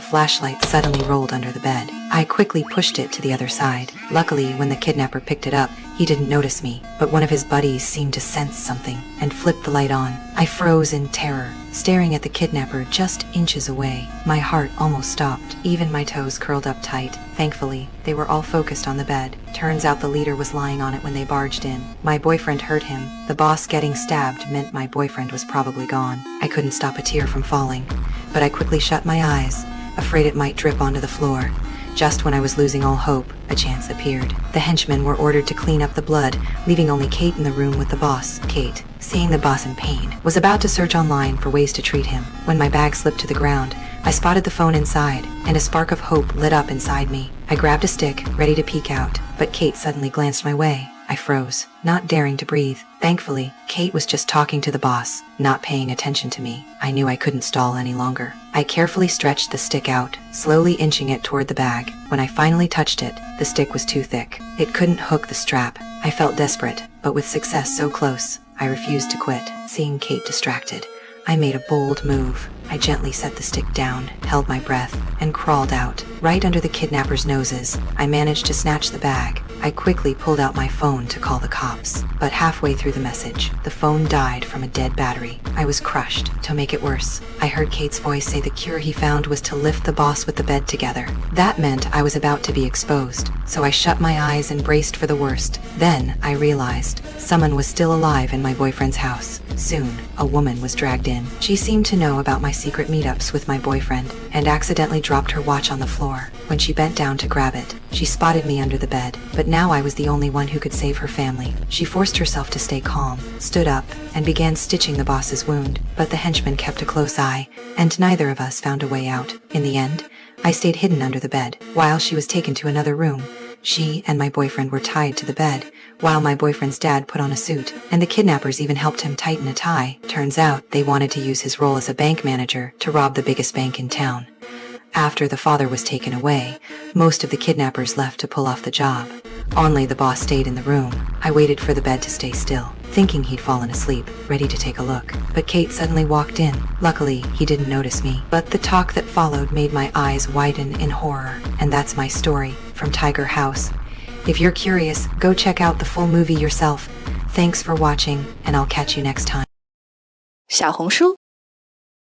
a flashlight suddenly rolled under the bed. I quickly pushed it to the other side. Luckily, when the kidnapper picked it up, he didn't notice me, but one of his buddies seemed to sense something and flipped the light on. I froze in terror, staring at the kidnapper just inches away. My heart almost stopped. Even my toes curled up tight. Thankfully, they were all focused on the bed. Turns out the leader was lying on it when they barged in. My boyfriend hurt him. The boss getting stabbed meant my boyfriend was probably gone. I couldn't stop a tear from falling, but I quickly shut my eyes, afraid it might drip onto the floor. Just when I was losing all hope, a chance appeared. The henchmen were ordered to clean up the blood, leaving only Kate in the room with the boss. Kate, seeing the boss in pain, was about to search online for ways to treat him. When my bag slipped to the ground, I spotted the phone inside, and a spark of hope lit up inside me. I grabbed a stick, ready to peek out, but Kate suddenly glanced my way. I froze, not daring to breathe. Thankfully, Kate was just talking to the boss, not paying attention to me. I knew I couldn't stall any longer. I carefully stretched the stick out, slowly inching it toward the bag. When I finally touched it, the stick was too thick. It couldn't hook the strap. I felt desperate, but with success so close, I refused to quit. Seeing Kate distracted, I made a bold move. I gently set the stick down, held my breath, and crawled out. Right under the kidnappers' noses, I managed to snatch the bag. I quickly pulled out my phone to call the cops, but halfway through the message, the phone died from a dead battery. I was crushed. To make it worse, I heard Kate's voice say the cure he found was to lift the boss with the bed together. That meant I was about to be exposed, so I shut my eyes and braced for the worst. Then I realized someone was still alive in my boyfriend's house. Soon, a woman was dragged in. She seemed to know about my secret meetups with my boyfriend and accidentally dropped her watch on the floor. When she bent down to grab it, she spotted me under the bed, but now I was the only one who could save her family. She forced herself to stay calm, stood up, and began stitching the boss's wound, but the henchman kept a close eye, and neither of us found a way out. In the end, I stayed hidden under the bed. While she was taken to another room, she and my boyfriend were tied to the bed, while my boyfriend's dad put on a suit, and the kidnappers even helped him tighten a tie. Turns out they wanted to use his role as a bank manager to rob the biggest bank in town. After the father was taken away, most of the kidnappers left to pull off the job. Only the boss stayed in the room. I waited for the bed to stay still, thinking he'd fallen asleep, ready to take a look. But Kate suddenly walked in. Luckily, he didn't notice me. But the talk that followed made my eyes widen in horror. And that's my story from Tiger House. If you're curious, go check out the full movie yourself. Thanks for watching, and I'll catch you next time. 小红书